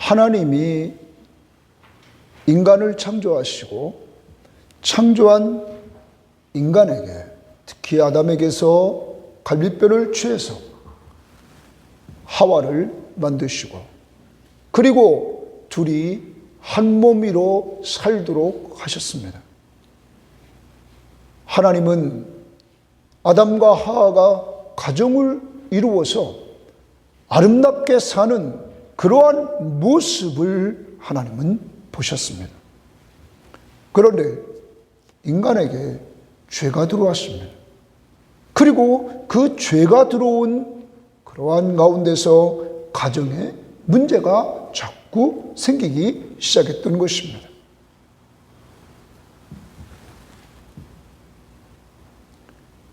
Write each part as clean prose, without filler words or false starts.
하나님이 인간을 창조하시고 창조한 인간에게, 특히 아담에게서 갈빗뼈를 취해서 하와를 만드시고, 그리고 둘이 한 몸으로 살도록 하셨습니다. 하나님은 아담과 하와가 가정을 이루어서 아름답게 사는 그러한 모습을 하나님은 보셨습니다. 그런데 인간에게 죄가 들어왔습니다. 그리고 그 죄가 들어온 그러한 가운데서 가정에 문제가 자꾸 생기기 시작했던 것입니다.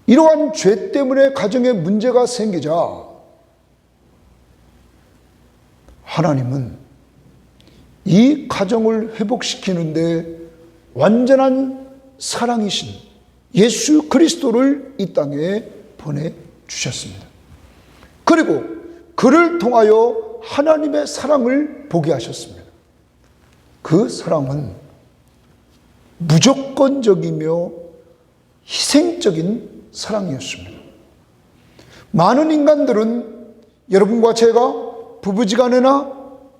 이러한 죄 때문에 가정에 문제가 생기자 하나님은 이 가정을 회복시키는데 완전한 사랑이신 예수 그리스도를 이 땅에 보내주셨습니다. 그리고 그를 통하여 하나님의 사랑을 보게 하셨습니다. 그 사랑은 무조건적이며 희생적인 사랑이었습니다. 많은 인간들은 여러분과 제가 부부지간이나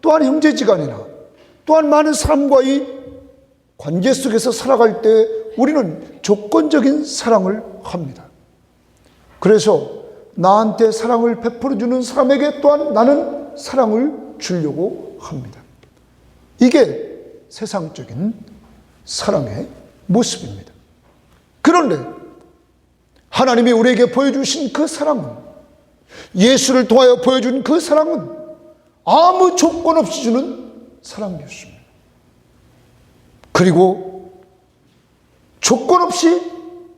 또한 형제지간이나 또한 많은 사람과의 관계 속에서 살아갈 때 우리는 조건적인 사랑을 합니다. 그래서 나한테 사랑을 베풀어주는 사람에게 또한 나는 사랑을 주려고 합니다. 이게 세상적인 사랑의 모습입니다. 그런데 하나님이 우리에게 보여주신 그 사랑은, 예수를 통하여 보여준 그 사랑은 아무 조건 없이 주는 사랑이었습니다. 그리고 조건 없이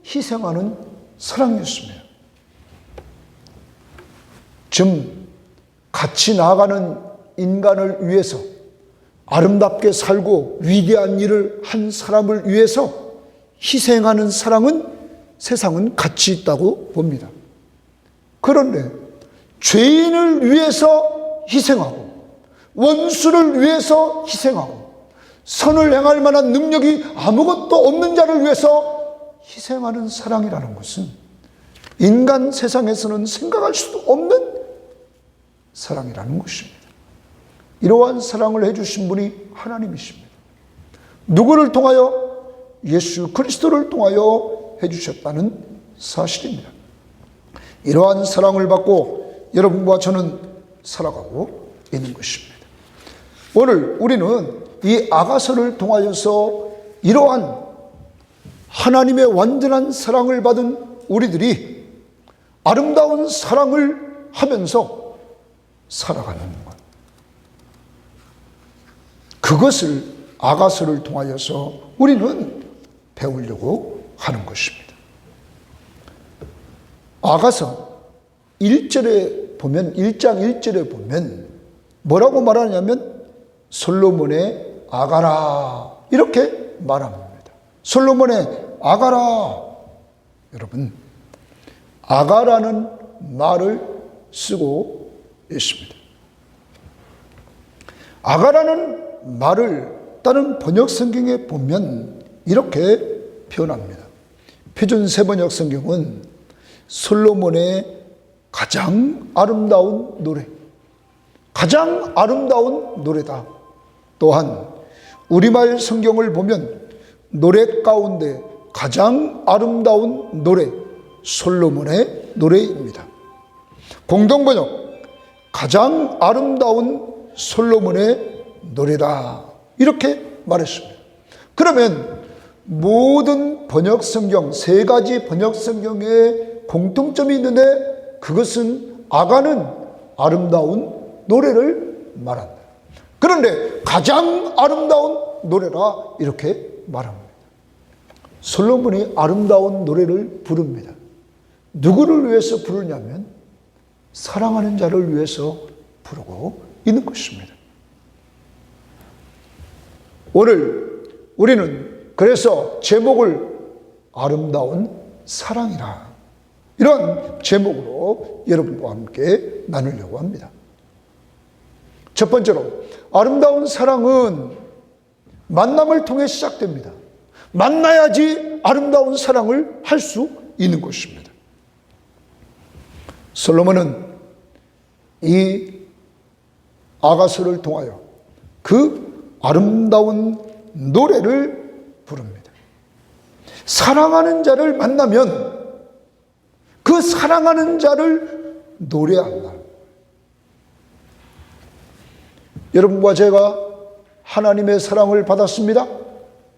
희생하는 사랑이었습니다. 좀 같이 나아가는 인간을 위해서 아름답게 살고 위대한 일을 한 사람을 위해서 희생하는 사랑은 세상은 가치 있다고 봅니다. 그런데 죄인을 위해서 희생하고 원수를 위해서 희생하고 선을 행할 만한 능력이 아무것도 없는 자를 위해서 희생하는 사랑이라는 것은 인간 세상에서는 생각할 수도 없는 사랑이라는 것입니다. 이러한 사랑을 해주신 분이 하나님이십니다. 누구를 통하여? 예수 그리스도를 통하여 해주셨다는 사실입니다. 이러한 사랑을 받고 여러분과 저는 살아가고 있는 것입니다. 오늘 우리는 이 아가서를 통하여서 이러한 하나님의 완전한 사랑을 받은 우리들이 아름다운 사랑을 하면서 살아가는 것, 그것을 아가서를 통하여서 우리는 배우려고 하는 것입니다. 아가서 1절에 보면, 1장 1절에 보면 뭐라고 말하냐면 솔로몬의 아가라, 이렇게 말합니다. 솔로몬의 아가라. 여러분, 아가라는 말을 쓰고 있습니다. 아가라는 말을 다른 번역 성경에 보면 이렇게 표현합니다. 표준 세번역 성경은 솔로몬의 가장 아름다운 노래, 가장 아름다운 노래다. 또한 우리말 성경을 보면 노래 가운데 가장 아름다운 노래, 솔로몬의 노래입니다. 공동번역, 가장 아름다운 솔로몬의 노래다, 이렇게 말했습니다. 그러면 모든 번역 성경, 세 가지 번역 성경에 공통점이 있는데 그것은 아가는 아름다운 노래를 말한다. 그런데 가장 아름다운 노래라, 이렇게 말합니다. 솔로몬이 아름다운 노래를 부릅니다. 누구를 위해서 부르냐면 사랑하는 자를 위해서 부르고 있는 것입니다. 오늘 우리는 그래서 제목을 아름다운 사랑이라, 이런 제목으로 여러분과 함께 나누려고 합니다. 첫 번째로, 아름다운 사랑은 만남을 통해 시작됩니다. 만나야지 아름다운 사랑을 할 수 있는 것입니다. 솔로몬은 이 아가서를 통하여 그 아름다운 노래를 부릅니다. 사랑하는 자를 만나면 그 사랑하는 자를 노래한다. 여러분과 제가 하나님의 사랑을 받았습니다.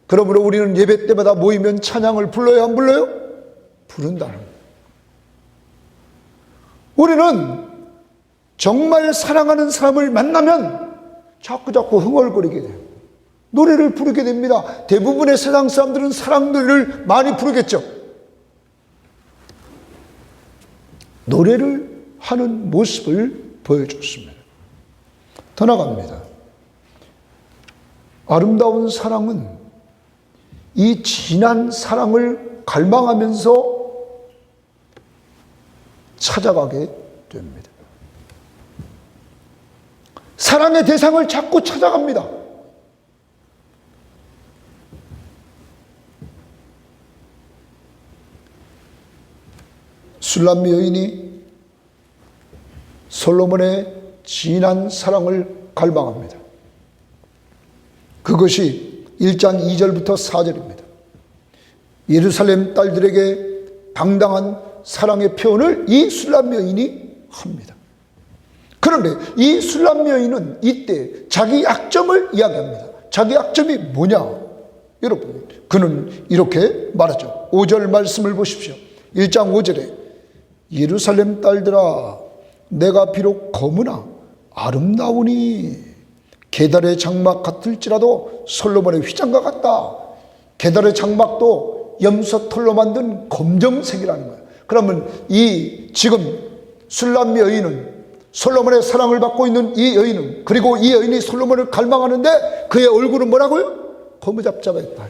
그러므로 우리는 예배 때마다 모이면 찬양을 불러요, 안 불러요? 부른다는 거예요. 우리는 정말 사랑하는 사람을 만나면 자꾸 흥얼거리게 돼요. 노래를 부르게 됩니다. 대부분의 세상 사람들은 사랑 노래를 많이 부르겠죠. 노래를 하는 모습을 보여줬습니다. 더 나갑니다. 아름다운 사랑은 이 진한 사랑을 갈망하면서 찾아가게 됩니다. 사랑의 대상을 자꾸 찾아갑니다. 술람 여인이 솔로몬의 진한 사랑을 갈망합니다. 그것이 1장 2절부터 4절입니다. 예루살렘 딸들에게 당당한 사랑의 표현을 이 술람 여인이 합니다. 그런데 이 술람 여인은 이때 자기 약점을 이야기합니다. 자기 약점이 뭐냐? 여러분, 그는 이렇게 말하죠. 5절 말씀을 보십시오. 1장 5절에 예루살렘 딸들아, 내가 비록 검으나 아름다우니 게달의 장막 같을지라도 솔로몬의 휘장과 같다. 게달의 장막도 염소 털로 만든 검정색이라는 거예요. 그러면 이 지금 술람 여인은, 솔로몬의 사랑을 받고 있는 이 여인은, 그리고 이 여인이 솔로몬을 갈망하는데 그의 얼굴은 뭐라고요? 거무잡잡했다.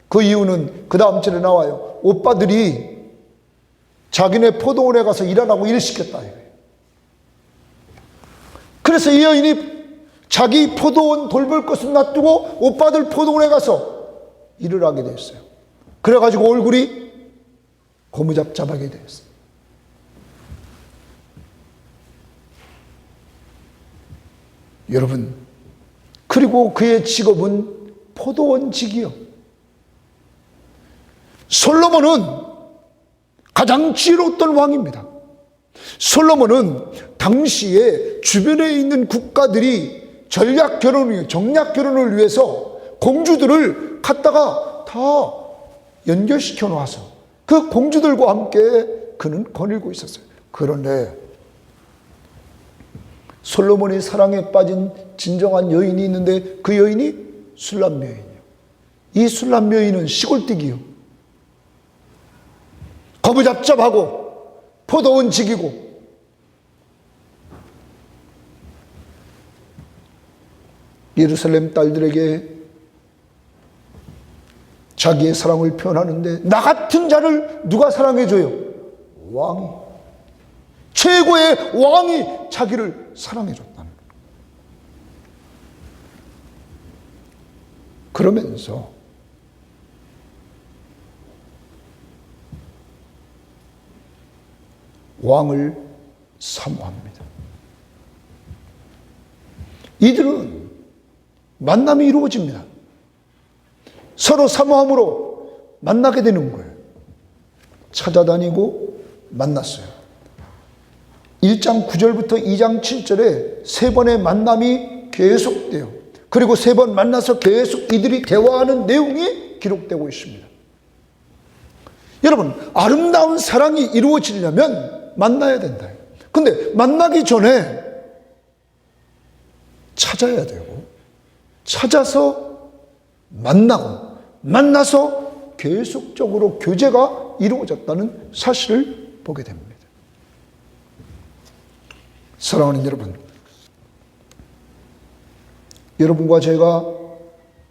그 이유는 그 다음 절에 나와요. 오빠들이 자기네 포도원에 가서 일하라고 일 시켰다. 그래서 이 여인이 자기 포도원 돌볼 것을 놔두고 오빠들 포도원에 가서 일을 하게 됐어요. 그래가지고 얼굴이 고무잡잡하게 됐어요. 여러분, 그리고 그의 직업은 포도원직이요. 솔로몬은 가장 지혜로웠던 왕입니다. 솔로몬은 당시에 주변에 있는 국가들이 전략 결혼이요, 정략 결혼을 위해서 공주들을 갖다가 다 연결시켜 놓아서 그 공주들과 함께 그는 거닐고 있었어요. 그런데 솔로몬의 사랑에 빠진 진정한 여인이 있는데 그 여인이 술람 여인이에요. 이 술람 여인은 시골뜨기요. 거부잡잡하고 포도원직이고 예루살렘 딸들에게 자기의 사랑을 표현하는데 나 같은 자를 누가 사랑해줘요? 왕이. 최고의 왕이 자기를 사랑해줬다는 거예요. 그러면서 왕을 사모합니다. 이들은 만남이 이루어집니다. 서로 사모함으로 만나게 되는 거예요. 찾아다니고 만났어요. 1장 9절부터 2장 7절에 세 번의 만남이 계속돼요. 그리고 세 번 만나서 계속 이들이 대화하는 내용이 기록되고 있습니다. 여러분, 아름다운 사랑이 이루어지려면 만나야 된다. 근데 만나기 전에 찾아야 되고, 찾아서 만나고, 만나서 계속적으로 교제가 이루어졌다는 사실을 보게 됩니다. 사랑하는 여러분, 여러분과 제가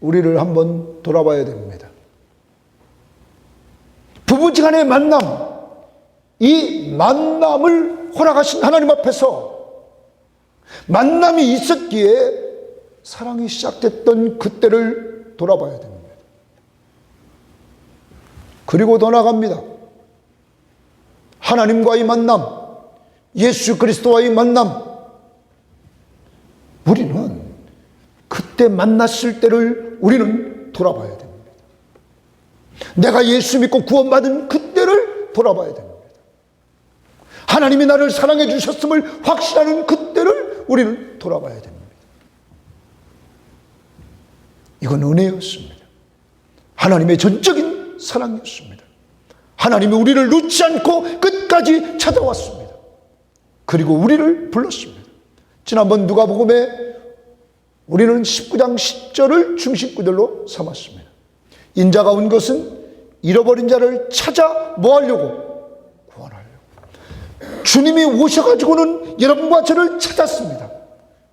우리를 한번 돌아봐야 됩니다. 부부지간의 만남, 이 만남을 허락하신 하나님 앞에서 만남이 있었기에 사랑이 시작됐던 그때를 돌아봐야 됩니다. 그리고 더 나아갑니다. 하나님과의 만남, 예수 그리스도와의 만남, 우리는 그때 만났을 때를 우리는 돌아봐야 됩니다. 내가 예수 믿고 구원받은 그때를 돌아봐야 됩니다. 하나님이 나를 사랑해 주셨음을 확신하는 그때를 우리는 돌아봐야 됩니다. 이건 은혜였습니다. 하나님의 전적인 사랑이었습니다. 하나님이 우리를 놓지 않고 끝까지 찾아왔습니다. 그리고 우리를 불렀습니다. 지난번 누가복음에 우리는 19장 10절을 중심구절로 삼았습니다. 인자가 온 것은 잃어버린 자를 찾아 뭐 하려고? 구원하려고. 주님이 오셔가지고는 여러분과 저를 찾았습니다.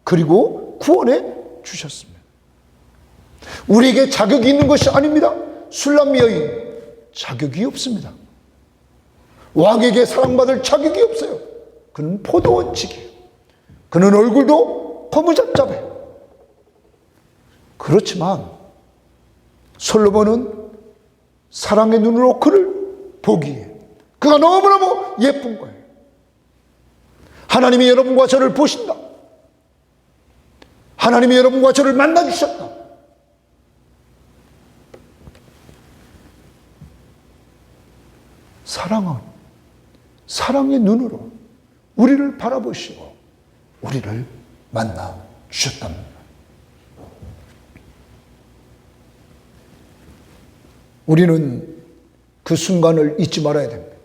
그리고 구원해 주셨습니다. 우리에게 자격이 있는 것이 아닙니다. 술람 여인 자격이 없습니다. 왕에게 사랑받을 자격이 없어요. 그는 포도원칙이에요. 그는 얼굴도 거무잡잡해요. 그렇지만 솔로몬은 사랑의 눈으로 그를 보기에 그가 너무너무 예쁜 거예요. 하나님이 여러분과 저를 보신다. 하나님이 여러분과 저를 만나주셨다. 사랑은 사랑의 눈으로 우리를 바라보시고 우리를 만나 주셨답니다. 우리는 그 순간을 잊지 말아야 됩니다.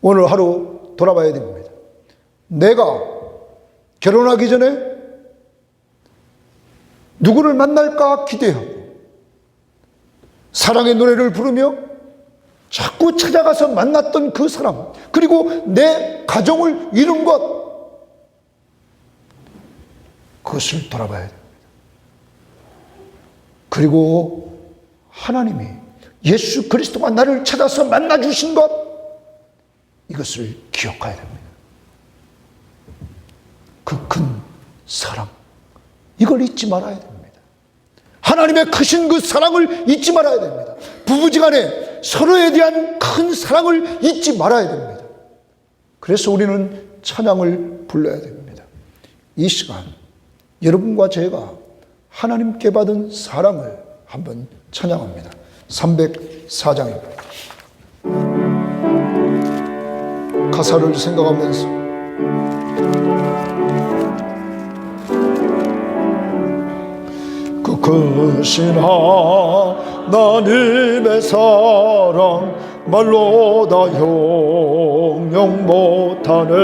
오늘 하루 돌아봐야 됩니다. 내가 결혼하기 전에 누구를 만날까 기대하고 사랑의 노래를 부르며 자꾸 찾아가서 만났던 그 사람, 그리고 내 가정을 이룬 것, 그것을 돌아봐야 됩니다. 그리고 하나님이 예수 그리스도가 나를 찾아서 만나주신 것, 이것을 기억해야 됩니다. 그 큰 사랑, 이걸 잊지 말아야 됩니다. 하나님의 크신 그 사랑을 잊지 말아야 됩니다. 부부지간에 서로에 대한 큰 사랑을 잊지 말아야 됩니다. 그래서 우리는 찬양을 불러야 됩니다. 이 시간 여러분과 제가 하나님께 받은 사랑을 한번 찬양합니다. 304장입니다. 가사를 생각하면서 그 크신 하나님의 사랑 말로 다 형용 못하네.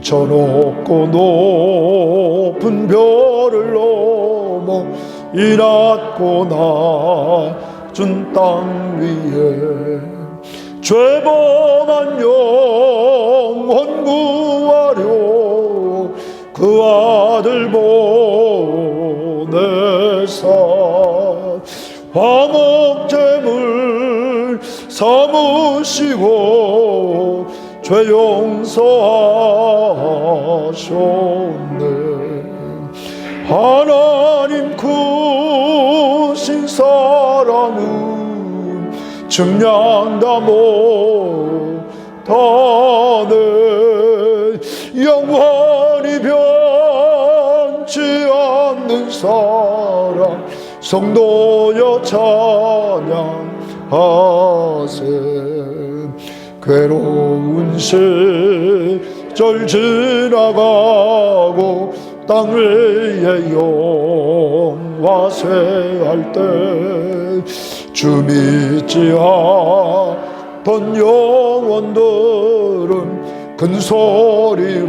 저 높고 높은 별을 넘어 이 낮고 낮은 땅 위에 죄범한 영혼 구하려 그 아들 보내사 화목제물 삼으시고 죄 용서하셨네. 하나님 크신 사랑은 증량다 못하네. 영원히 변치 않는 사랑 성도여 찬양하세. 괴로운 시절 지나가고 땅 위에 영화쇠할 때 주 믿지 않던 영혼들은 큰 소리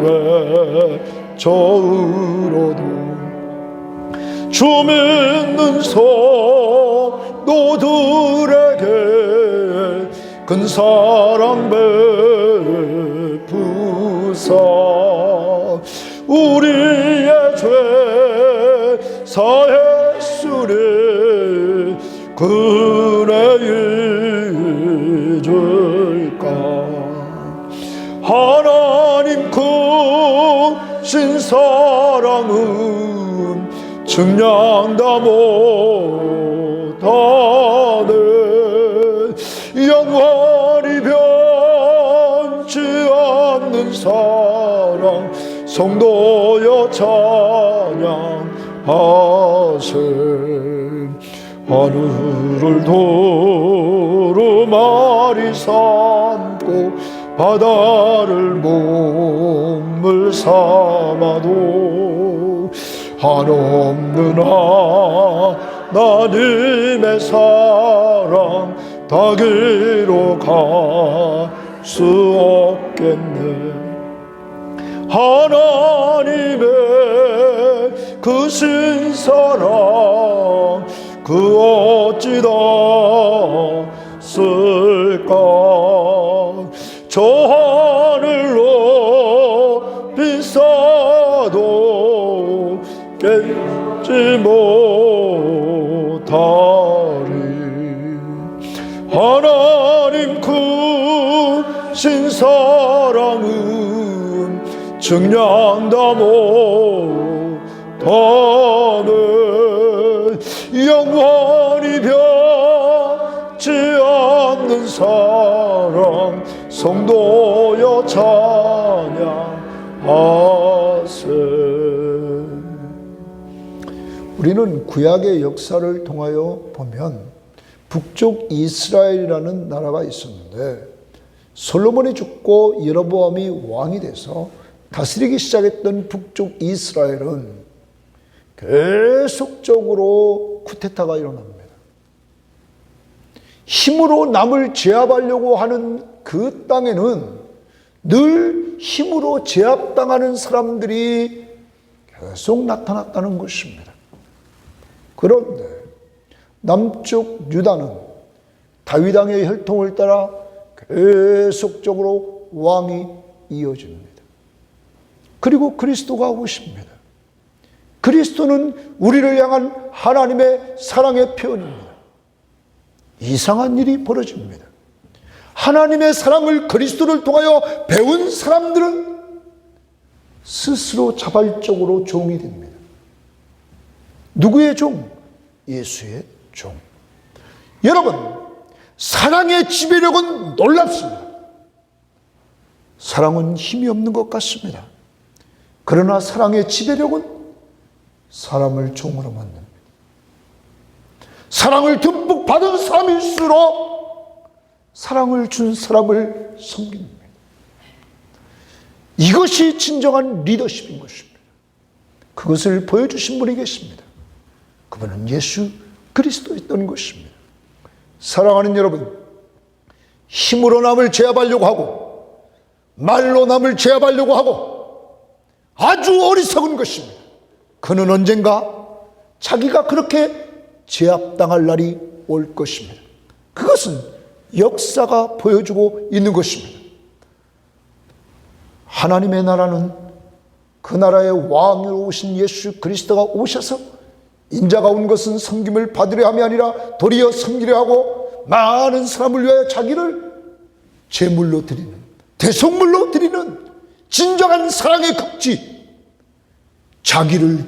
외쳐으로도 주 믿는 성도들에게 큰 사랑 베푸사 우리의 죄 사했으리 그래 잊을까. 하나님 크신 크신 사랑은 증량 다 못하네. 영원히 변치 않는 사랑 성도여 찬양하세. 하늘을 도루마리 삼고 바다를 몸을 삼아도 한없는 하나님의 사랑 다 그로 갈 수 없겠네. 하나님의 크신 사랑 그 어찌 닿았을까. 저 하늘로 비싸도 깨지 못하리. 하나님 크신 사랑은 증량 다 못하네. 영원히 변치 않는 사랑 성도여 찬양하세. 우리는 구약의 역사를 통하여 보면 북쪽 이스라엘이라는 나라가 있었는데 솔로몬이 죽고 여로보암이 왕이 돼서 다스리기 시작했던 북쪽 이스라엘은 계속적으로 쿠데타가 일어납니다. 힘으로 남을 제압하려고 하는 그 땅에는 늘 힘으로 제압당하는 사람들이 계속 나타났다는 것입니다. 그런데 남쪽 유다는 다윗 왕의 혈통을 따라 계속적으로 왕이 이어집니다. 그리고 그리스도가 오십니다. 그리스도는 우리를 향한 하나님의 사랑의 표현입니다. 이상한 일이 벌어집니다. 하나님의 사랑을 그리스도를 통하여 배운 사람들은 스스로 자발적으로 종이 됩니다. 누구의 종? 예수의 종. 여러분, 사랑의 지배력은 놀랍습니다. 사랑은 힘이 없는 것 같습니다. 그러나 사랑의 지배력은 사람을 종으로 만듭니다. 사랑을 듬뿍 받은 사람일수록 사랑을 준 사람을 섬깁니다. 이것이 진정한 리더십인 것입니다. 그것을 보여주신 분이 계십니다. 그분은 예수 그리스도였던 것입니다. 사랑하는 여러분, 힘으로 남을 제압하려고 하고 말로 남을 제압하려고 하고 아주 어리석은 것입니다. 그는 언젠가 자기가 그렇게 제압당할 날이 올 것입니다. 그것은 역사가 보여주고 있는 것입니다. 하나님의 나라는 그 나라의 왕으로 오신 예수 그리스도가 오셔서 인자가 온 것은 섬김을 받으려 함이 아니라 도리어 섬기려 하고 많은 사람을 위하여 자기를 제물로 드리는, 대속물로 드리는 진정한 사랑의 극치, 자기를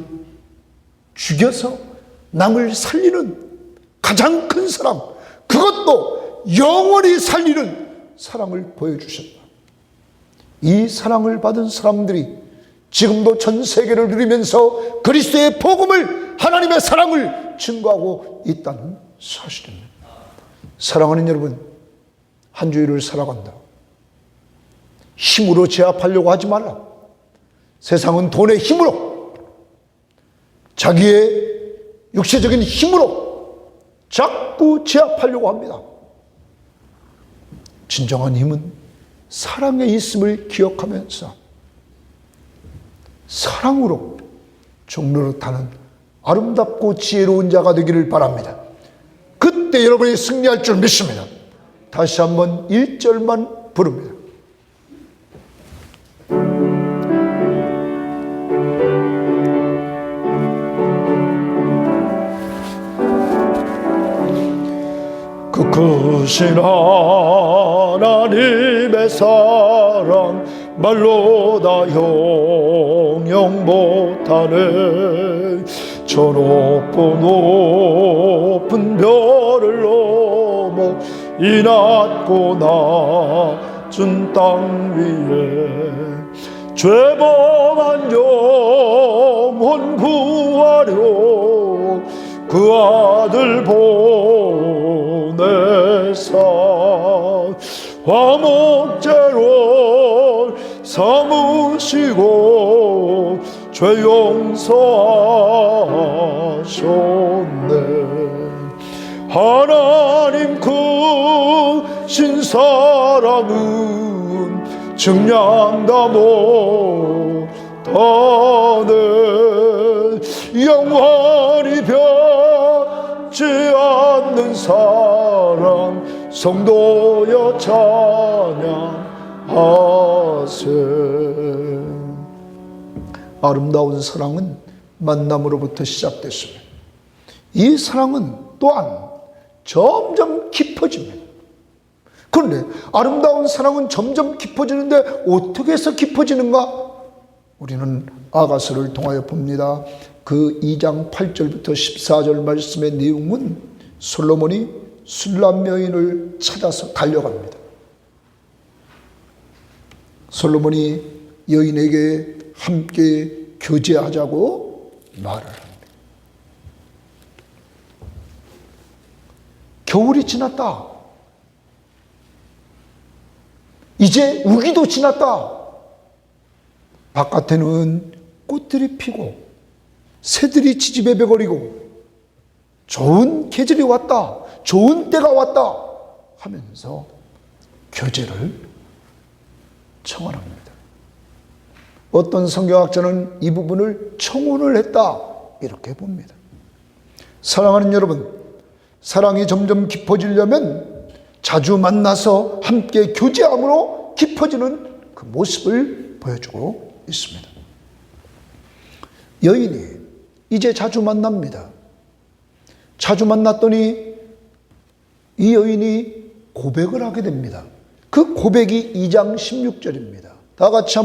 죽여서 남을 살리는 가장 큰 사랑, 그것도 영원히 살리는 사랑을 보여주셨다. 이 사랑을 받은 사람들이 지금도 전 세계를 누리면서 그리스도의 복음을, 하나님의 사랑을 증거하고 있다는 사실입니다. 사랑하는 여러분, 한 주일을 살아간다. 힘으로 제압하려고 하지 말라. 세상은 돈의 힘으로, 자기의 육체적인 힘으로 자꾸 제압하려고 합니다. 진정한 힘은 사랑에 있음을 기억하면서 사랑으로 종노릇하는 아름답고 지혜로운 자가 되기를 바랍니다. 그때 여러분이 승리할 줄 믿습니다. 다시 한번 1절만 부릅니다. 그 크신 하나님의 사랑 말로 다 영영 못하네. 저 높고 높은 별을 넘어 이 낮고 낮은 땅 위에 죄범한 영혼 구하려 그 아들 보내사 화목제로 삼으시고 죄 용서하셨네. 하나님 크신 사랑은 증량다 못하네. 영원히 변치 않는 사랑 성도여 찬양하세. 아름다운 사랑은 만남으로부터 시작됐습니다. 이 사랑은 또한 점점 깊어집니다. 그런데 아름다운 사랑은 점점 깊어지는데 어떻게 해서 깊어지는가? 우리는 아가서를 통하여 봅니다. 그 2장 8절부터 14절 말씀의 내용은 솔로몬이 술람 여인을 찾아서 달려갑니다. 솔로몬이 여인에게 함께 교제하자고 말을 합니다. 겨울이 지났다. 이제 우기도 지났다. 바깥에는 꽃들이 피고 새들이 지지배배거리고 좋은 계절이 왔다. 좋은 때가 왔다 하면서 교제를 청원합니다. 어떤 성경학자는 이 부분을 청혼을 했다 이렇게 봅니다. 사랑하는 여러분, 사랑이 점점 깊어지려면 자주 만나서 함께 교제함으로 깊어지는 그 모습을 보여주고 있습니다. 여인이 이제 자주 만납니다. 자주 만났더니 이 여인이 고백을 하게 됩니다. 그 고백이 2장 16절입니다. 다 같이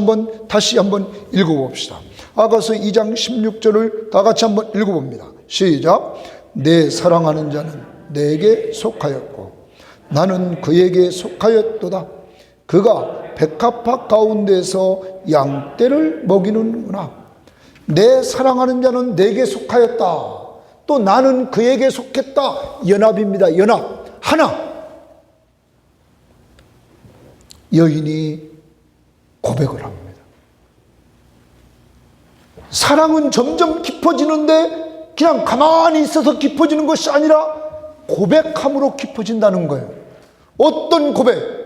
다시 한번 읽어봅시다. 아가서 2장 16절을 다 같이 한번 읽어봅니다. 시작. 내 사랑하는 자는 내게 속하였고 나는 그에게 속하였도다. 그가 백합화 가운데서 양떼를 먹이는구나. 내 사랑하는 자는 내게 속하였다. 또 나는 그에게 속했다. 연합입니다. 연합. 하나. 여인이 고백을 합니다. 사랑은 점점 깊어지는데 그냥 가만히 있어서 깊어지는 것이 아니라 고백함으로 깊어진다는 거예요. 어떤 고백?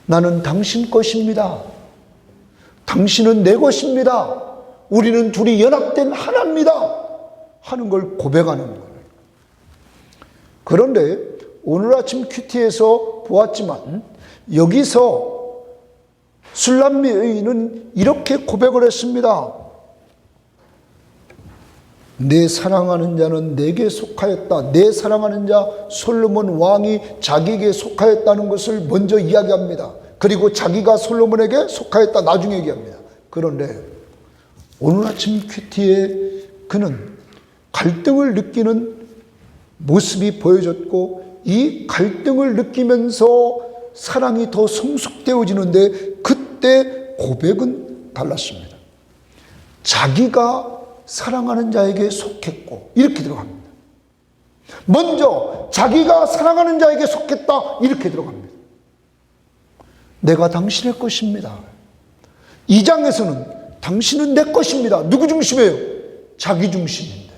나는 당신 것입니다. 당신은 내 것입니다. 우리는 둘이 연합된 하나입니다. 하는 걸 고백하는 거예요. 그런데 오늘 아침 큐티에서 보았지만 여기서 술람미 여인은 이렇게 고백을 했습니다. 내 사랑하는 자는 내게 속하였다. 내 사랑하는 자 솔로몬 왕이 자기에게 속하였다는 것을 먼저 이야기합니다. 그리고 자기가 솔로몬에게 속하였다 나중에 얘기합니다. 그런데 오늘 아침 큐티에 그는 갈등을 느끼는 모습이 보여졌고 이 갈등을 느끼면서 사랑이 더 성숙되어지는데 그때 고백은 달랐습니다. 자기가 사랑하는 자에게 속했고 이렇게 들어갑니다. 먼저 자기가 사랑하는 자에게 속했다 이렇게 들어갑니다. 내가 당신의 것입니다. 2장에서는 당신은 내 것입니다. 누구 중심이에요? 자기 중심인데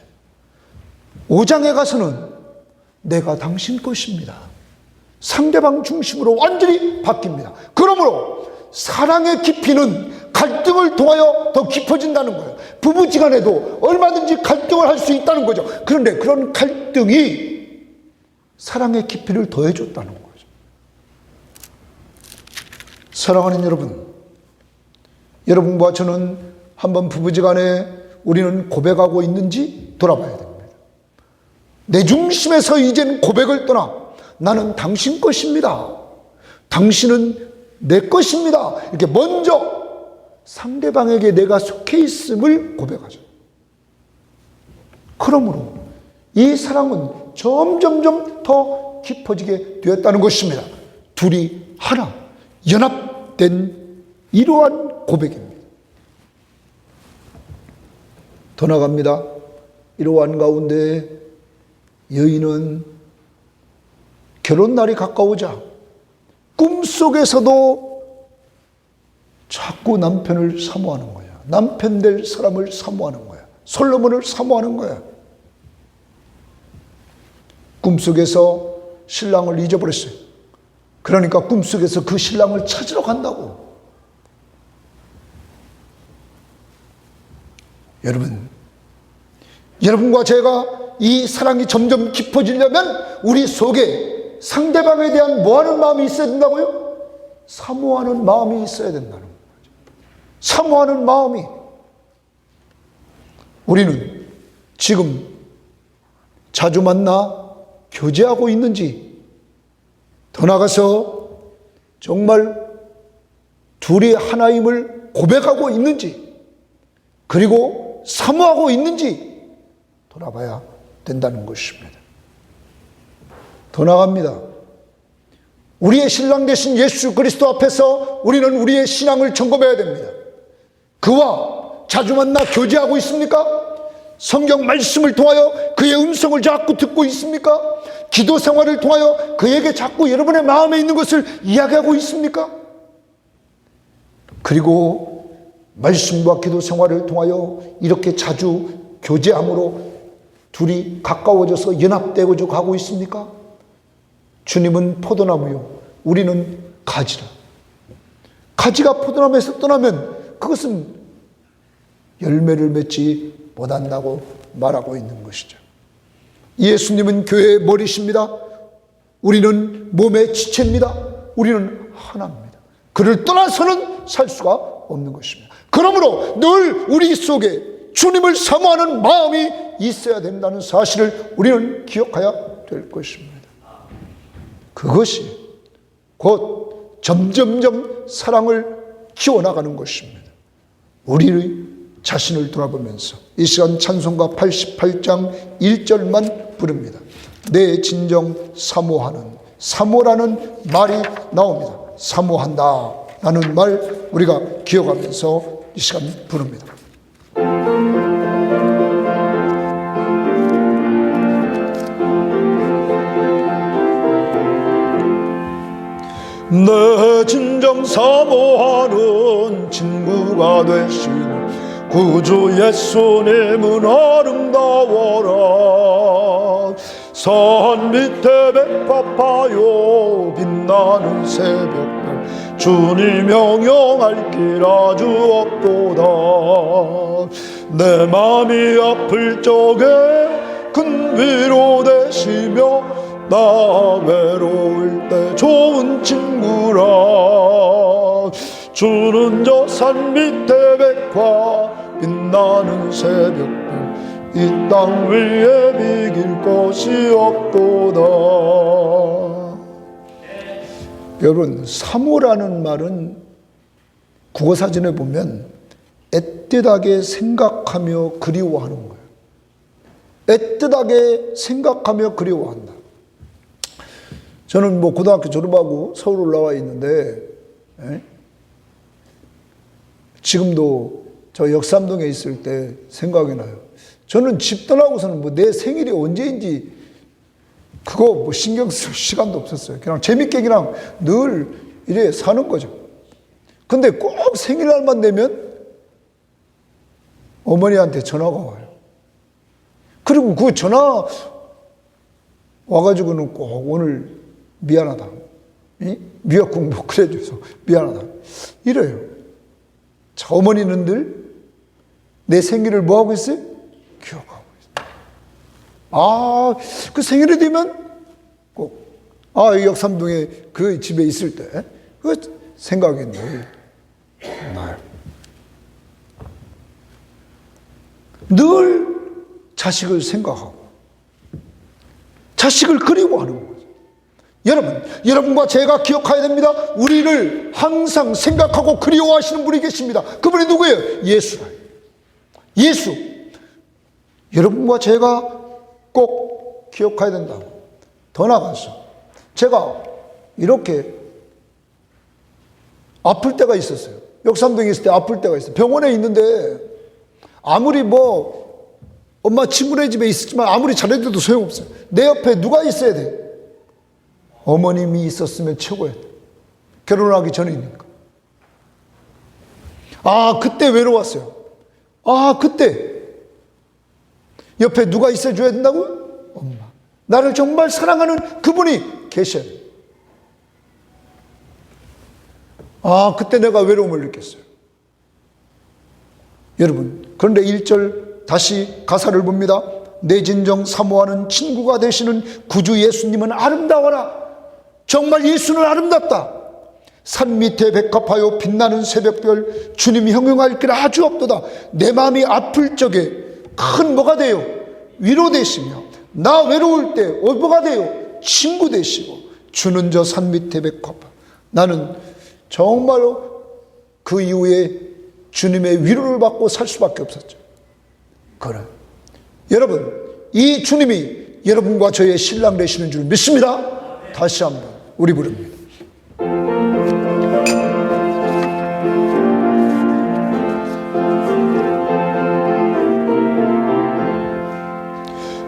5장에 가서는 내가 당신 것입니다. 상대방 중심으로 완전히 바뀝니다. 그러므로 사랑의 깊이는 갈등을 통하여 더 깊어진다는 거예요. 부부지간에도 얼마든지 갈등을 할 수 있다는 거죠. 그런데 그런 갈등이 사랑의 깊이를 더해줬다는 거죠. 사랑하는 여러분과 저는 한번 부부지간에 우리는 고백하고 있는지 돌아봐야 됩니다. 내 중심에서 이제는 고백을 떠나 나는 당신 것입니다. 당신은 내 것입니다. 이렇게 먼저 상대방에게 내가 속해 있음을 고백하죠. 그러므로 이 사랑은 점점점 더 깊어지게 되었다는 것입니다. 둘이 하나, 연합된 이러한 고백입니다. 더 나갑니다. 이러한 가운데 여인은 결혼날이 가까우자 꿈속에서도 자꾸 남편을 사모하는 거야. 남편 될 사람을 사모하는 거야. 솔로몬을 사모하는 거야. 꿈속에서 신랑을 잊어버렸어요. 그러니까 꿈속에서 그 신랑을 찾으러 간다고. 여러분과 제가 이 사랑이 점점 깊어지려면 우리 속에 상대방에 대한 뭐하는 마음이 있어야 된다고요? 사모하는 마음이 있어야 된다는 거죠. 사모하는 마음이. 우리는 지금 자주 만나 교제하고 있는지, 더 나아가서 정말 둘이 하나임을 고백하고 있는지, 그리고 사모하고 있는지 돌아봐야 된다는 것입니다. 더 나아갑니다. 우리의 신랑 되신 예수 그리스도 앞에서 우리는 우리의 신앙을 점검해야 됩니다. 그와 자주 만나 교제하고 있습니까? 성경 말씀을 통하여 그의 음성을 자꾸 듣고 있습니까? 기도 생활을 통하여 그에게 자꾸 여러분의 마음에 있는 것을 이야기하고 있습니까? 그리고 말씀과 기도 생활을 통하여 이렇게 자주 교제함으로 둘이 가까워져서 연합되고자 가고 있습니까? 주님은 포도나무요, 우리는 가지라. 가지가 포도나무에서 떠나면 그것은 열매를 맺지 못한다고 말하고 있는 것이죠. 예수님은 교회의 머리십니다. 우리는 몸의 지체입니다. 우리는 하나입니다. 그를 떠나서는 살 수가 없는 것입니다. 그러므로 늘 우리 속에 주님을 사모하는 마음이 있어야 된다는 사실을 우리는 기억해야 될 것입니다. 그것이 곧 점점점 사랑을 키워나가는 것입니다. 우리의 자신을 돌아보면서 이 시간 찬송가 88장 1절만 부릅니다. 내 진정 사모하는, 사모라는 말이 나옵니다. 사모한다 라는 말 우리가 기억하면서 이 시간 부릅니다. 내 진정 사모하는 친구가 되신 구주 예수님은 아름다워라. 산 밑에 백합하여 빛나는 새벽별 주님 영영할 길 아주 없도다. 내 맘이 아플 적에 큰 위로 되시며 나 외로울 때 좋은 친구라. 주는 저 산 밑에 백화 빛나는 새벽별 이 땅 위에 비길 것이 없도다. 여러분, 사모라는 말은 국어사전에 보면 애틋하게 생각하며 그리워하는 거예요. 애틋하게 생각하며 그리워한다. 저는 고등학교 졸업하고 서울 올라와 있는데, 지금도 저 역삼동에 있을 때 생각이 나요. 저는 집 떠나고서는 내 생일이 언제인지 그거 신경 쓸 시간도 없었어요. 그냥 재밌게 그냥 늘 이래 사는 거죠. 근데 꼭 생일날만 되면 어머니한테 전화가 와요. 그리고 그 전화 와가지고는 꼭 오늘 미안하다. 미역 공부 그래줘서 미안하다. 이래요. 저 어머니는 늘 내 생일을 뭐하고 있어요? 기억하고 있어요. 그 생일이 되면 꼭, 역삼동에 그 집에 있을 때, 그 생각이 나요. 늘 자식을 생각하고, 자식을 그리워하는 거죠. 여러분과 제가 기억해야 됩니다. 우리를 항상 생각하고 그리워하시는 분이 계십니다. 그분이 누구예요? 예수. 여러분과 제가 꼭 기억해야 된다고. 더 나아가서 제가 이렇게 아플 때가 있었어요. 역삼동에 있을 때 아플 때가 있어요. 병원에 있는데 아무리 엄마 친구네 집에 있었지만 아무리 잘해도 소용없어요. 내 옆에 누가 있어야 돼? 어머님이 있었으면 최고예요. 결혼하기 전이니까. 그때 외로웠어요. 그때 옆에 누가 있어줘야 된다고요? 엄마. 나를 정말 사랑하는 그분이 계셔야 돼요. 그때 내가 외로움을 느꼈어요. 여러분, 그런데 1절 다시 가사를 봅니다. 내 진정 사모하는 친구가 되시는 구주 예수님은 아름다워라. 정말 예수는 아름답다. 산 밑에 백합하여 빛나는 새벽별 주님이 형용할 길 아주 없도다. 내 마음이 아플 적에 큰 뭐가 돼요? 위로 되시며 나 외로울 때 뭐가 돼요? 친구 되시고 주는 저 산 밑에 백합. 나는 정말로 그 이후에 주님의 위로를 받고 살 수밖에 없었죠. 그래. 여러분, 이 주님이 여러분과 저의 신랑 되시는 줄 믿습니다. 다시 한번 우리 부릅니다.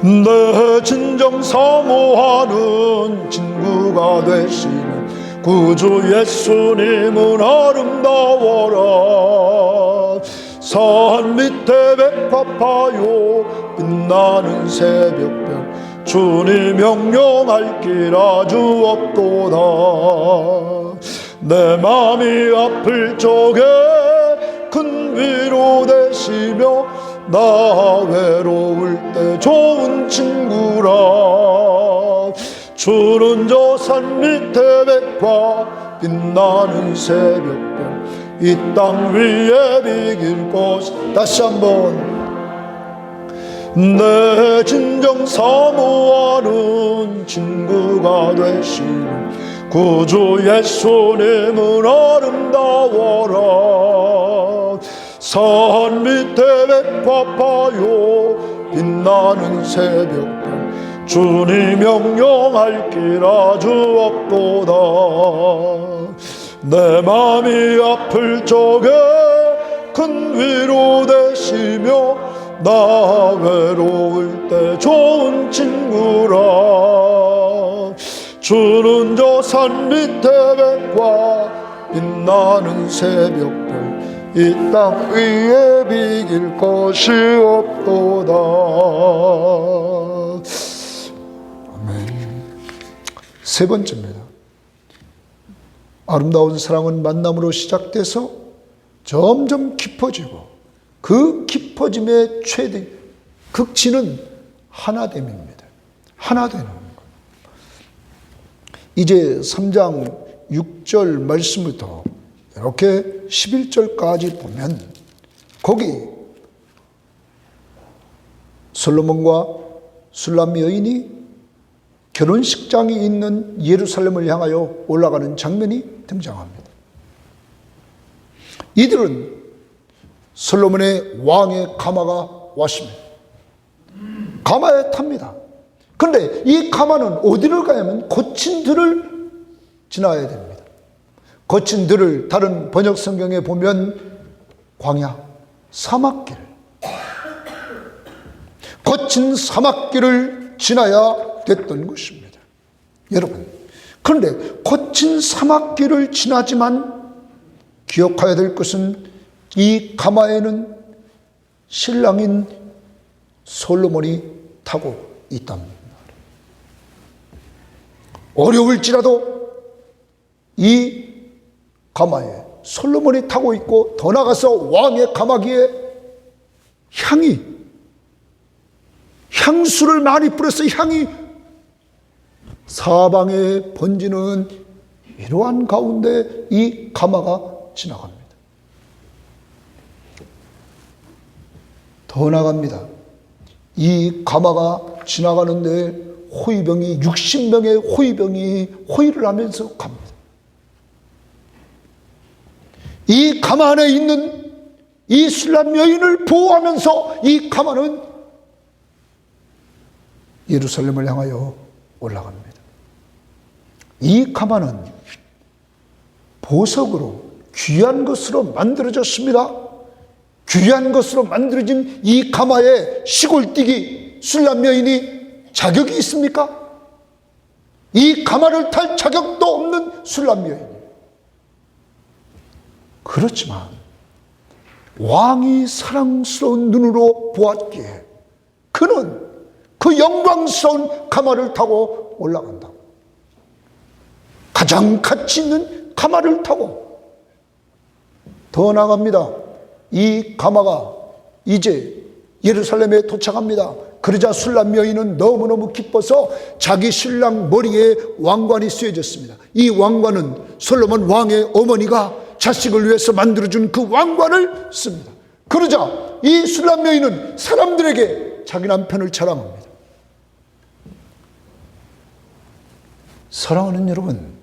내 진정 사모하는 친구가 되시는 구주 예수님은 아름다워라. 산 밑에 백합하여 빛나는 새벽별 주님 명령할 길 아주 없도다. 내 맘이 아플 적에 큰 위로 되시며 나 외로울 때 좋은 친구라. 주는 저 산 밑에 백화 빛나는 새벽별 이 땅 위에 비길 곳. 다시 한번. 내 진정 사모하는 친구가 되시는 구주 예수님은 아름다워라. 산 밑에 백합하여 빛나는 새벽별 주님 명령할 길 아주 없도다. 내 맘이 아플 적에 큰 위로 되시며 나 외로울 때 좋은 친구라. 주는 저 산 밑에 백화 빛나는 새벽별 이 땅 위에 비길 것이 없도다. 아멘. 세 번째입니다. 아름다운 사랑은 만남으로 시작돼서 점점 깊어지고 그 깊어짐의 최대 극치는 하나됨입니다. 하나되는 것. 이제 3장 6절 말씀부터 이렇게 11절까지 보면 거기 솔로몬과 술람 여인이 결혼식장이 있는 예루살렘을 향하여 올라가는 장면이 등장합니다. 이들은 솔로몬의 왕의 가마가 왔습니다. 가마에 탑니다. 그런데 이 가마는 어디를 가냐면 거친 들을 지나야 됩니다. 거친 들을 다른 번역 성경에 보면 광야, 사막길, 거친 사막길을 지나야 됐던 것입니다. 여러분, 그런데 거친 사막길을 지나지만 기억해야 될 것은 이 가마에는 신랑인 솔로몬이 타고 있답니다. 어려울지라도 이 가마에 솔로몬이 타고 있고 더 나아가서 왕의 가마귀에 향수를 많이 뿌려서 향이 사방에 번지는 이러한 가운데 이 가마가 지나갑니다. 더 나갑니다. 이 가마가 지나가는데 호위병이 60명의 호위병이 호위를 하면서 갑니다. 이 가마 안에 있는 이 술람 여인을 보호하면서 이 가마는 예루살렘을 향하여 올라갑니다. 이 가마는 보석으로 귀한 것으로 만들어졌습니다. 귀한 것으로 만들어진 이 가마에 시골뛰기 술람 여인이 자격이 있습니까? 이 가마를 탈 자격도 없는 술람 여인. 그렇지만 왕이 사랑스러운 눈으로 보았기에 그는 그 영광스러운 가마를 타고 올라간다. 가장 가치 있는 가마를 타고 더 나아갑니다. 이 가마가 이제 예루살렘에 도착합니다. 그러자 술람 여인은 너무너무 기뻐서 자기 신랑 머리에 왕관이 씌워졌습니다. 이 왕관은 솔로몬 왕의 어머니가 자식을 위해서 만들어준 그 왕관을 씁니다. 그러자 이 술람 여인은 사람들에게 자기 남편을 자랑합니다. 사랑하는 여러분,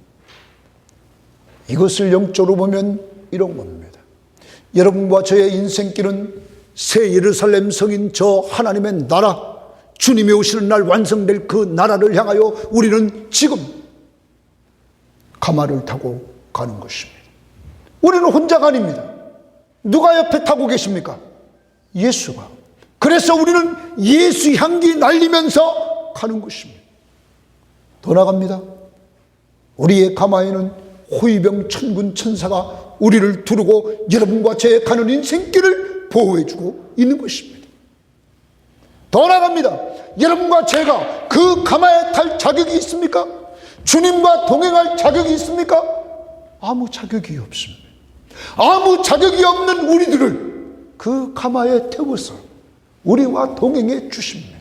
이것을 영적으로 보면 이런 겁니다. 여러분과 저의 인생길은 새 예루살렘 성인 저 하나님의 나라, 주님이 오시는 날 완성될 그 나라를 향하여 우리는 지금 가마를 타고 가는 것입니다. 우리는 혼자가 아닙니다. 누가 옆에 타고 계십니까? 예수가. 그래서 우리는 예수 향기 날리면서 가는 것입니다. 더 나갑니다. 우리의 가마에는 호위병 천군 천사가 우리를 두르고 여러분과 제 가는 인생길을 보호해주고 있는 것입니다. 더 나갑니다. 여러분과 제가 그 가마에 탈 자격이 있습니까? 주님과 동행할 자격이 있습니까? 아무 자격이 없습니다. 아무 자격이 없는 우리들을 그 가마에 태워서 우리와 동행해 주십니다.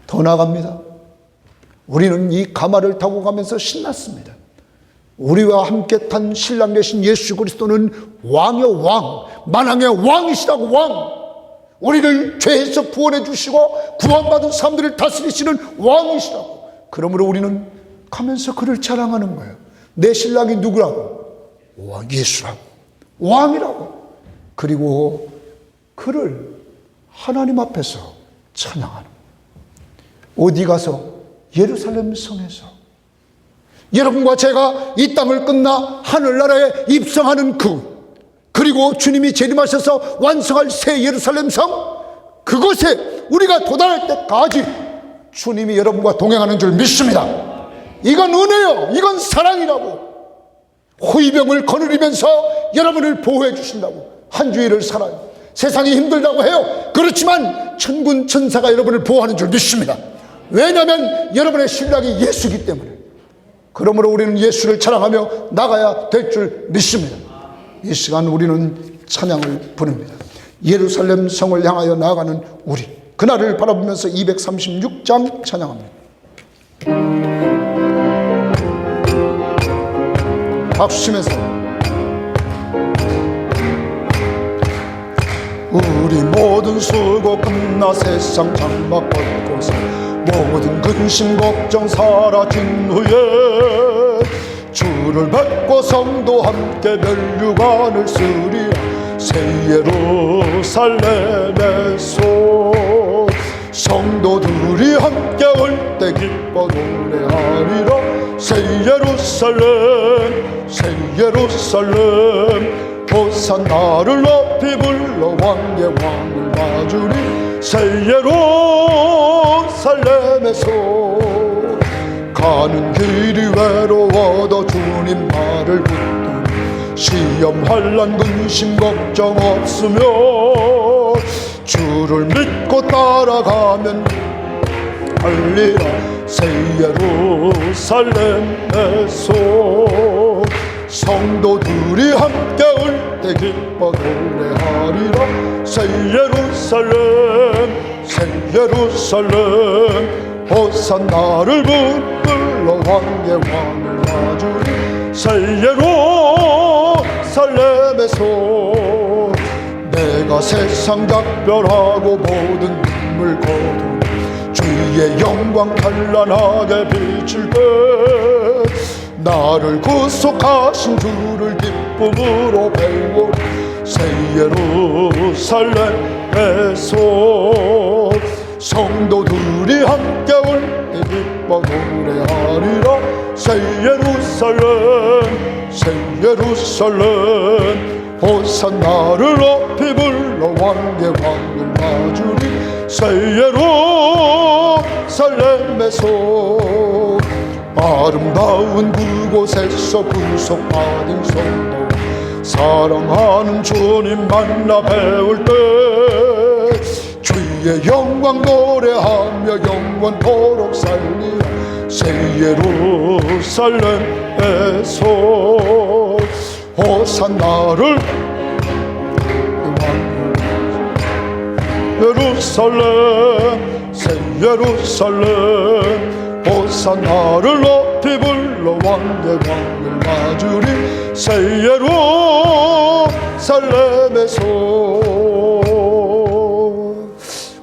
더 나갑니다. 우리는 이 가마를 타고 가면서 신났습니다. 우리와 함께 탄 신랑 되신 예수 그리스도는 왕의 왕, 만왕의 왕이시라고. 왕, 우리를 죄에서 구원해 주시고 구원받은 사람들을 다스리시는 왕이시라고. 그러므로 우리는 가면서 그를 자랑하는 거예요. 내 신랑이 누구라고? 예수라고, 왕이라고. 그리고 그를 하나님 앞에서 찬양하는 거예요. 어디 가서? 예루살렘 성에서. 여러분과 제가 이 땅을 끝나 하늘나라에 입성하는 그리고 주님이 재림하셔서 완성할 새 예루살렘 성, 그곳에 우리가 도달할 때까지 주님이 여러분과 동행하는 줄 믿습니다. 이건 은혜요, 이건 사랑이라고. 호위병을 거느리면서 여러분을 보호해 주신다고. 한 주일을 살아요. 세상이 힘들다고 해요. 그렇지만 천군 천사가 여러분을 보호하는 줄 믿습니다. 왜냐하면 여러분의 신랑이 예수이기 때문에. 그러므로 우리는 예수를 찬양하며 나가야 될 줄 믿습니다. 이 시간 우리는 찬양을 부릅니다. 예루살렘 성을 향하여 나아가는 우리, 그날을 바라보면서 236장 찬양합니다. 박수 치면서 우리 모든 수고 끝나 세상 장막 벗고서 모든 근심 걱정 사라진 후에 주를 뵙고 성도 함께 멸류관을 쓰리라. 새 예루살렘에서 성도들이 함께 올 때 기뻐 노래하리라. 새 예루살렘, 새 예루살렘, 호산나를 높이 불러 왕의 왕을 맞으리. 새 예루살렘에서 가는 길이 외로워도 주님 말을 붙들고 시험 환난 근심 걱정 없으며 주를 믿고 따라가면 알리라. 새 예루살렘에서 성도들이 함께 올 때 기뻐 노래하리라. 새 예루살렘, 새 예루살렘, 호산나를 불러 왕의 왕을 맞으리. 새 예루살렘에서 내가 세상 작별하고 모든 눈물 거두며 주 주의 영광 찬란하게 비칠 때 나를 구속하신 주를 기쁨으로 배워 새 예루살렘에서 성도들이 함께 올 때 기뻐 노래하리라. 새 예루살렘 새 예루살렘 호산나를 높이 불러 왕의 왕을 맞으리. 새 예루살렘에서 아름다운 그곳에서 구속받은 성도 사랑하는 주님 만나 배울 때 주의 영광 노래하며 영원토록 살리라. 새 예루살렘에서 호산나를 예루살렘 새 예루살렘 호산나를 높이 불러 왕의 왕을 맞으리. 새 예루살렘에서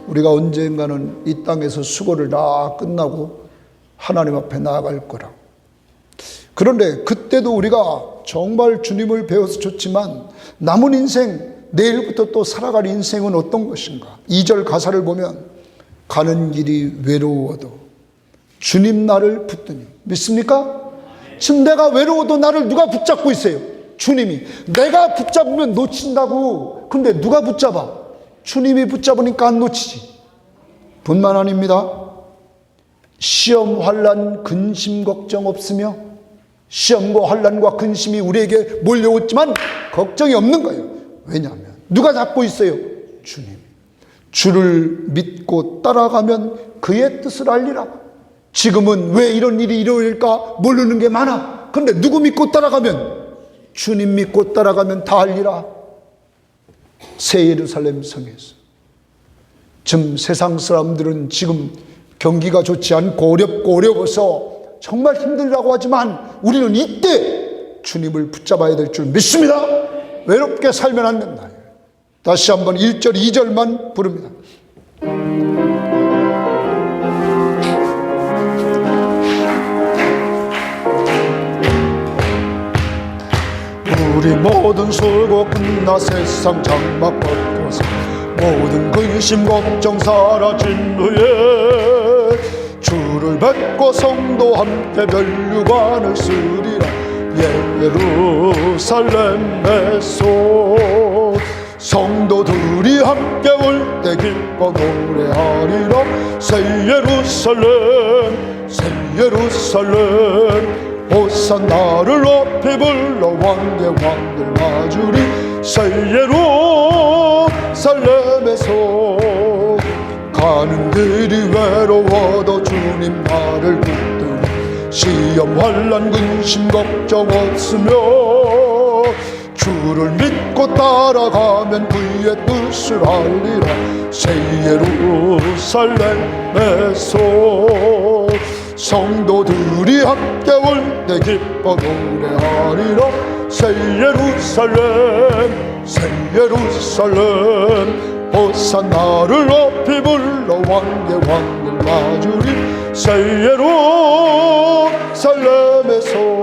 우리가 언젠가는 이 땅에서 수고를 다 끝나고 하나님 앞에 나아갈 거라. 그런데 그때도 우리가 정말 주님을 배워서 좋지만 남은 인생, 내일부터 또 살아갈 인생은 어떤 것인가? 2절 가사를 보면 가는 길이 외로워도 주님 나를 붙드니. 믿습니까? 지금 내가 외로워도 나를 누가 붙잡고 있어요? 주님이. 내가 붙잡으면 놓친다고. 근데 누가 붙잡아? 주님이 붙잡으니까 안 놓치지. 뿐만 아닙니다. 시험, 환난, 근심, 걱정 없으며 시험과 환난과 근심이 우리에게 몰려오지만 걱정이 없는 거예요. 왜냐하면 누가 잡고 있어요? 주님. 주를 믿고 따라가면 그의 뜻을 알리라. 지금은 왜 이런 일이 일어날까 모르는 게 많아. 그런데 누구 믿고 따라가면? 주님 믿고 따라가면 다 알리라. 새 예루살렘 성에서 지금 세상 사람들은 지금 경기가 좋지 않고 어려워서 정말 힘들다고 하지만 우리는 이때 주님을 붙잡아야 될 줄 믿습니다. 외롭게 살면 안 된다. 다시 한번 1절 2절만 부릅니다. 우리 모든 수고 끝나 세상 장막 벗고서 모든 근심 걱정 사라진 후에 주를 뵙고 성도 함께 멸류관을 쓰리라. 예루살렘에서 성도들이 함께 올 때 기뻐 노래하리라. 새 예루살렘 새 예루살렘 호산나를 높이 불러 왕의 왕을 맞으리. 새 예루살렘에서 가는 길이 외로워도 주님 나를 붙들어 시험 환난 근심 걱정 없으며 주를 믿고 따라가면 그의 뜻을 알리라. 새 예루살렘에서 성도들이 함께 올 때 기뻐 노래하리라. 새 예루살렘 새 예루살렘 호산나를 높이 불러 왕의 왕을 맞으리. 새 예루살렘에서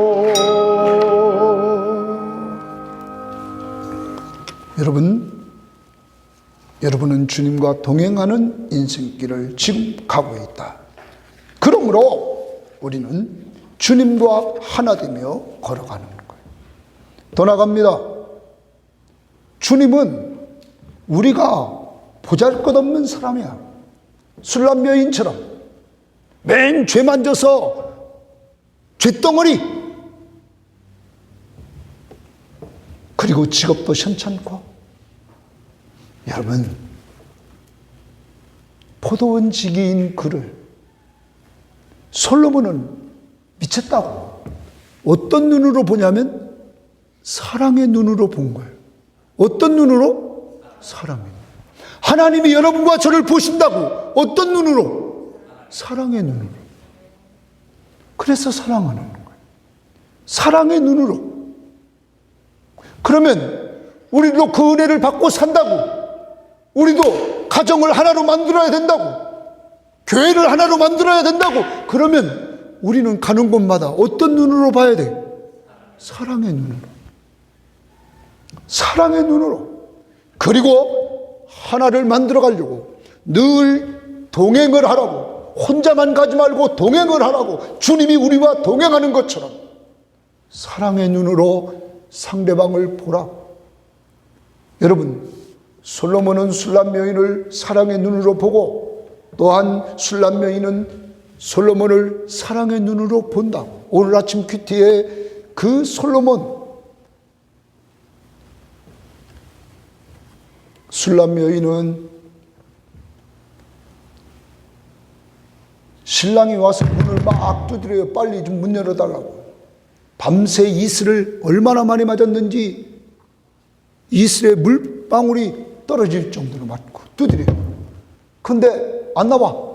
여러분은 주님과 동행하는 인생길을 지금 가고 있다. 그러므로 우리는 주님과 하나 되며 걸어가는 거예요. 더 나갑니다. 주님은 우리가 보잘것없는 사람이야. 술람 여인처럼 맨 죄 만져서 죄덩어리, 그리고 직업도 현찮고. 여러분, 포도원지기인 그를 솔로몬은 미쳤다고. 어떤 눈으로 보냐면 사랑의 눈으로 본 거예요. 어떤 눈으로? 사랑의 눈. 하나님이 여러분과 저를 보신다고. 어떤 눈으로? 사랑의 눈으로. 그래서 사랑하는 거예요. 사랑의 눈으로. 그러면 우리도 그 은혜를 받고 산다고. 우리도 가정을 하나로 만들어야 된다고. 교회를 하나로 만들어야 된다고. 그러면 우리는 가는 곳마다 어떤 눈으로 봐야 돼? 사랑의 눈으로. 사랑의 눈으로. 그리고 하나를 만들어 가려고 늘 동행을 하라고. 혼자만 가지 말고 동행을 하라고. 주님이 우리와 동행하는 것처럼 사랑의 눈으로 상대방을 보라. 여러분, 솔로몬은 술람 여인을 사랑의 눈으로 보고 또한 술람 여인은 솔로몬을 사랑의 눈으로 본다고. 오늘 아침 큐티에 그 솔로몬, 술람 여인은 신랑이 와서 문을 막 두드려요. 빨리 좀 문 열어달라고. 밤새 이슬을 얼마나 많이 맞았는지 이슬에 물방울이 떨어질 정도로 맞고 두드려요. 근데 안 나와.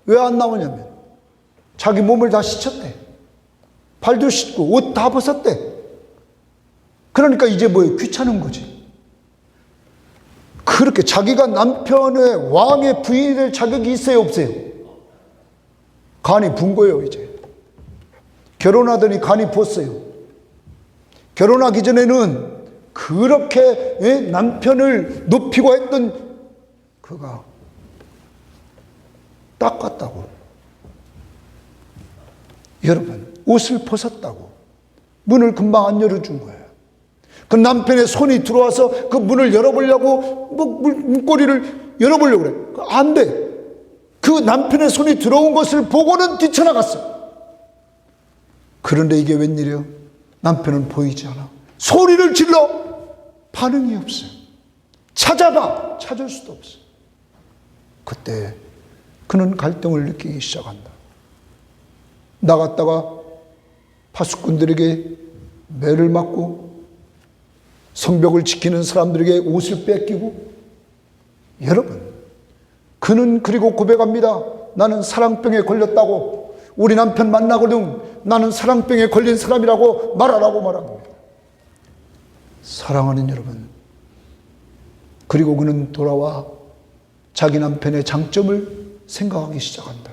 왜 안 나오냐면 자기 몸을 다 씻었대. 발도 씻고 옷 다 벗었대. 그러니까 이제 뭐예요? 귀찮은 거지. 그렇게 자기가 남편의 왕의 부인이 될 자격이 있어요, 없어요? 간이 분 거예요. 이제 결혼하더니 간이 부었어요. 결혼하기 전에는 그렇게 남편을 높이고 했던 그가 닦았다고. 여러분, 옷을 벗었다고. 문을 금방 안 열어준 거예요. 그 남편의 손이 들어와서 그 문을 열어보려고 문고리를 열어보려고 그래. 안 돼. 그 남편의 손이 들어온 것을 보고는 뛰쳐나갔어. 그런데 이게 웬일이에요? 남편은 보이지 않아. 소리를 질러. 반응이 없어요. 찾아봐. 찾을 수도 없어요. 그때 그는 갈등을 느끼기 시작한다. 나갔다가 파수꾼들에게 매를 맞고 성벽을 지키는 사람들에게 옷을 뺏기고. 여러분, 그는 그리고 고백합니다. 나는 사랑병에 걸렸다고. 우리 남편 만나거든 나는 사랑병에 걸린 사람이라고 말하라고 말합니다. 사랑하는 여러분, 그리고 그는 돌아와 자기 남편의 장점을 생각하기 시작한다.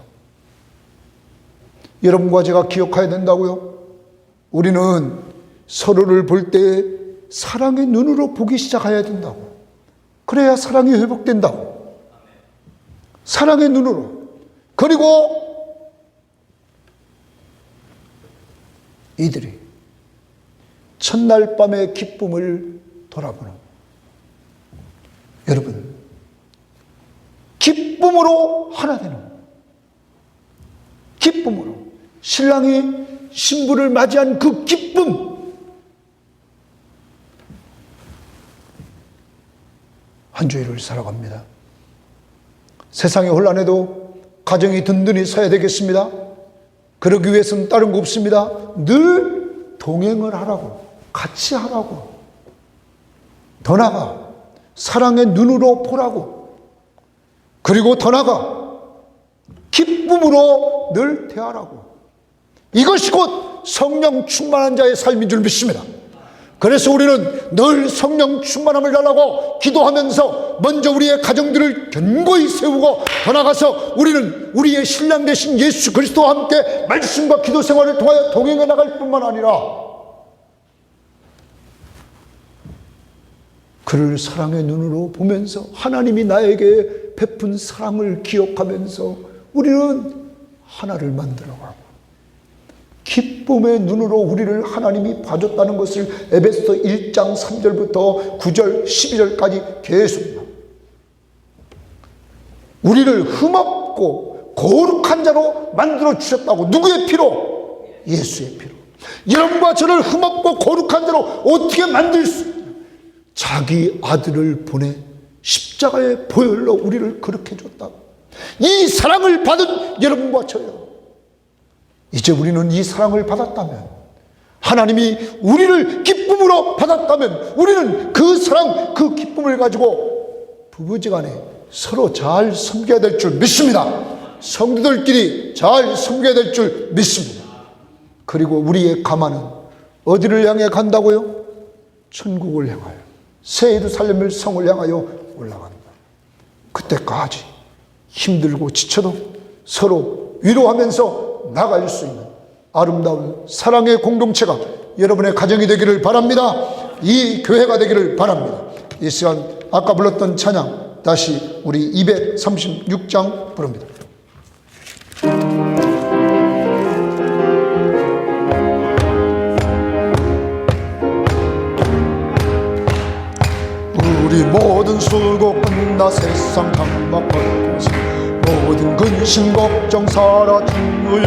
여러분과 제가 기억해야 된다고요. 우리는 서로를 볼 때 사랑의 눈으로 보기 시작해야 된다고. 그래야 사랑이 회복된다고. 사랑의 눈으로. 그리고 이들이 첫날 밤의 기쁨을 돌아보는. 여러분, 기쁨으로 하나 되는. 기쁨으로. 신랑이 신부를 맞이한 그 기쁨. 한 주일을 살아갑니다. 세상의 혼란에도 가정이 든든히 서야 되겠습니다. 그러기 위해서는 다른 거 없습니다. 늘 동행을 하라고. 같이 하라고. 더 나아가 사랑의 눈으로 보라고. 그리고 더 나아가 기쁨으로 늘 대하라고. 이것이 곧 성령 충만한 자의 삶인 줄 믿습니다. 그래서 우리는 늘 성령 충만함을 달라고 기도하면서 먼저 우리의 가정들을 견고히 세우고 더 나아가서 우리는 우리의 신랑 되신 예수 그리스도와 함께 말씀과 기도 생활을 통하여 동행해 나갈 뿐만 아니라 그를 사랑의 눈으로 보면서 하나님이 나에게 베푼 사랑을 기억하면서 우리는 하나를 만들어가고 기쁨의 눈으로 우리를 하나님이 봐줬다는 것을 에베소서 1장 3절부터 9절 12절까지 계속 우리를 흠없고 거룩한 자로 만들어 주셨다고. 누구의 피로? 예수의 피로. 여러분과 저를 흠없고 거룩한 자로 어떻게 만들 수 있냐? 자기 아들을 보내 십자가의 보혈로 우리를 그렇게 줬다고. 이 사랑을 받은 여러분과 저요. 이제 우리는 이 사랑을 받았다면, 하나님이 우리를 기쁨으로 받았다면 우리는 그 사랑, 그 기쁨을 가지고 부부지간에 서로 잘 섬겨야 될 줄 믿습니다. 성도들끼리 잘 섬겨야 될 줄 믿습니다. 그리고 우리의 가마는 어디를 향해 간다고요? 천국을 향하여, 새 예루살렘을 성을 향하여 올라간다. 그때까지 힘들고 지쳐도 서로 위로하면서 나갈 수 있는 아름다운 사랑의 공동체가 여러분의 가정이 되기를 바랍니다. 이 교회가 되기를 바랍니다. 이 시간 아까 불렀던 찬양 다시 우리 236장 부릅니다. 우리 모든 수고 끝나 세상 장막 벗고서 모든 근심 걱정 사라진 후에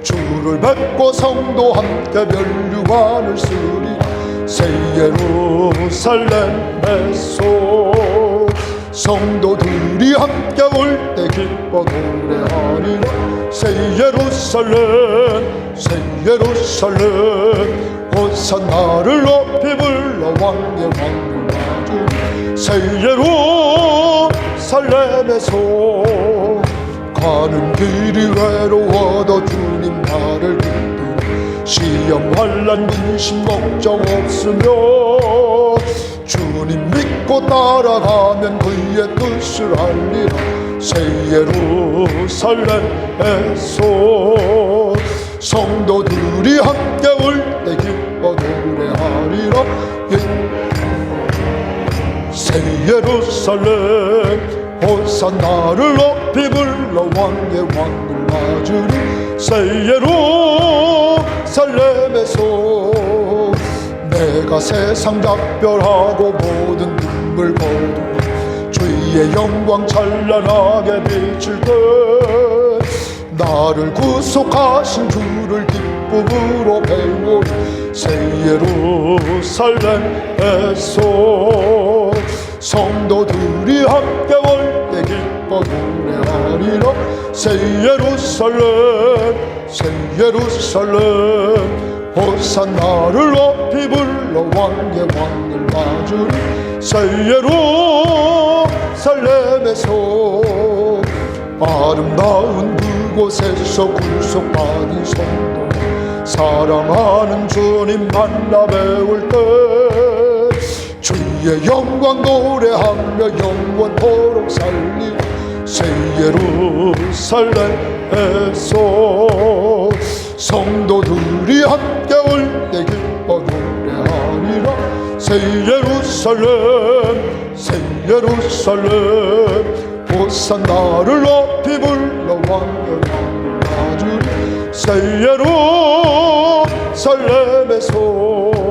주를 뵙고 성도 함께 멸류관을 쓰리 새 예루살렘에서 성도들이 함께 올 때 기뻐 노래하리라 새 예루살렘 새 예루살렘 호산나를 높이 불러 왕의 왕을 맞으리 새 예루살렘에서 가는 길이 외로워도 주님 나를 붙들어 시험 환난 근심 걱정 없으며 주님 믿고 따라가면 그의 뜻을 알리라 새 예루살렘에서 성도들이 함께 올 때 기뻐 노래하리라 새 예루살렘 호산나를 높이 불러 왕의 왕을 맞으리 새 예루살렘에서 내가 세상 작별하고 모든 눈물 거두어 주의 영광 찬란하게 비칠 때 나를 구속하신 주를 기쁨으로 배우리 새 예루살렘에서 성도들이 함께 올 때 기뻐 노래하리라 새 예루살렘 새 예루살렘 호산나를 높이 불러 왕의 왕을 맞으리 새 예루살렘에서 아름다운 그곳에서 구속받은 성도 사랑하는 주님 만나 배울 때 주의 영광 노래하며 영원토록 살리 새 예루살렘에서 성도들이 함께 올 때 기뻐 노래하리라 새 예루살렘 새 예루살렘 호산나를 높이 불러 왕의 왕을 맞으리 새 예루살렘에서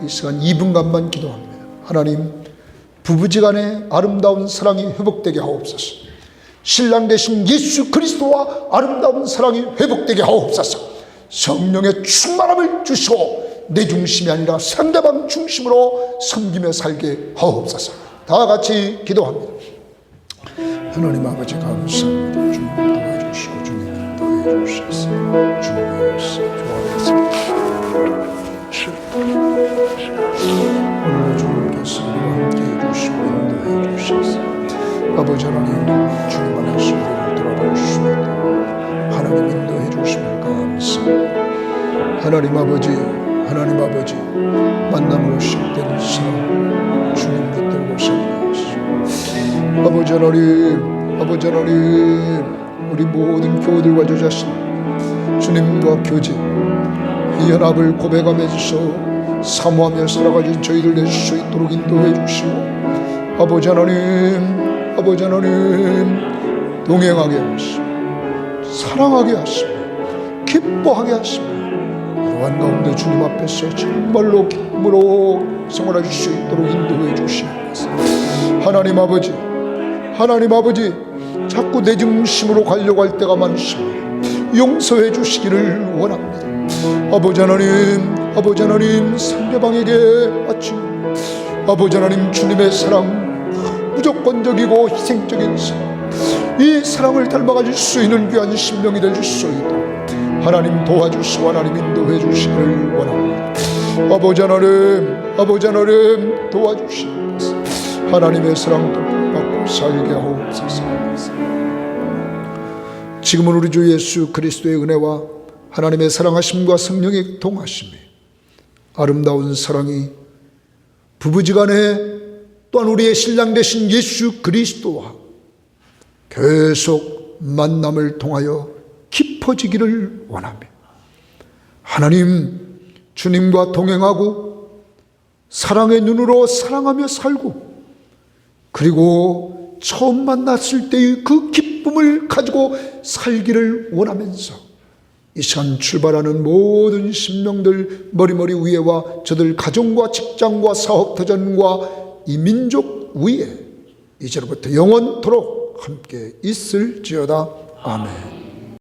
이 시간 2분간만 기도합니다. 하나님, 부부지간의 아름다운 사랑이 회복되게 하옵소서. 신랑 되신 예수 그리스도와 아름다운 사랑이 회복되게 하옵소서. 성령의 충만함을 주시고 내 중심이 아니라 상대방 중심으로 섬기며 살게 하옵소서. 다 같이 기도합니다. 하나님 아버지 감사합니다. 주님 도와주시고 주님 도와주셔서 주님 좋아하겠습니다. 오늘 주님께서 우리와 함께 해주시고 인도해 주셔서 아버지 하나님 주님 안에서 우리를 들어보시옵니다. 하나님 인도해 주심을 감사합니다. 하나님 아버지 만남으로 시작되는 사랑 주님 붙들고 살게 하시고 아버지 하나님 우리 모든 교우들과 저 자신 주님과 교제 이 연합을 고백하면서 사모하며 살아가신 저희들 될 수 있도록 인도해 주시고 아버지 하나님 동행하게 하시고 사랑하게 하시고 기뻐하게 하시고 그러한 가운데 주님 앞에서 정말로 기쁨으로 생활하실 수 있도록 인도해 주시옵소서. 하나님 아버지 자꾸 내 중심으로 가려고 할 때가 많습니다. 용서해 주시기를 원합니다. 아버지 하나님 상대방에게 마치 아버지 하나님 주님의 사랑 무조건적이고 희생적인 사랑 이 사랑을 닮아가질 수 있는 귀한 신명이 될 수 있도록 하나님 도와주시고 하나님 인도해 주시기를 원합니다. 아버지 하나님 도와주시옵소서. 하나님의 사랑 받고 살게 하옵소서. 지금은 우리 주 예수 그리스도의 은혜와 하나님의 사랑하심과 성령의 동하심이 아름다운 사랑이 부부지간에 또한 우리의 신랑 되신 예수 그리스도와 계속 만남을 통하여 깊어지기를 원합니다. 하나님, 주님과 동행하고 사랑의 눈으로 사랑하며 살고, 그리고 처음 만났을 때의 그 기쁨을 가지고 살기를 원하면서 이 시간 출발하는 모든 심령들 머리머리 위에와 저들 가정과 직장과 사업터전과 이 민족 위에 이제로부터 영원토록 함께 있을지어다. 아멘.